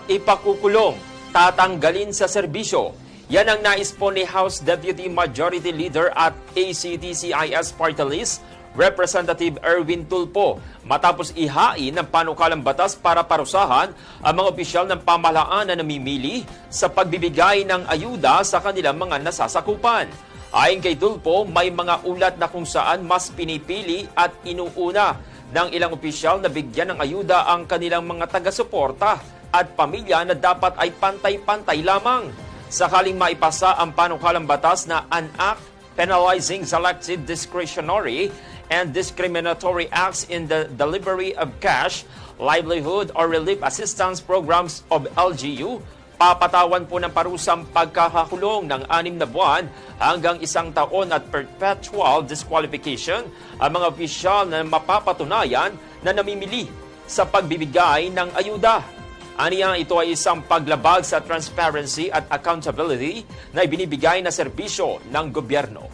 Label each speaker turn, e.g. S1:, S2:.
S1: ipakukulong, tatanggalin sa serbisyo. Yan ang nais po ni House Deputy Majority Leader at ACT-CIS Party List, Representative Erwin Tulfo, matapos ihain ng panukalang batas para parusahan ang mga opisyal ng pamahalaan na namimili sa pagbibigay ng ayuda sa kanilang mga nasasakupan. Ayon kay Tulfo, may mga ulat na kung saan mas pinipili at inuuna ng ilang opisyal na bigyan ng ayuda ang kanilang mga taga-suporta at pamilya na dapat ay pantay-pantay lamang. Sakaling maipasa ang panukalang batas na an act penalizing selected discretionary and discriminatory acts in the delivery of cash, livelihood, or relief assistance programs of LGU, papatawan po ng parusang pagkakakulong ng 6 na buwan hanggang 1 taon at perpetual disqualification ang mga opisyal na mapapatunayan na namimili sa pagbibigay ng ayuda. Aniya, ito ay isang paglabag sa transparency at accountability na ibinibigay na serbisyo ng gobyerno.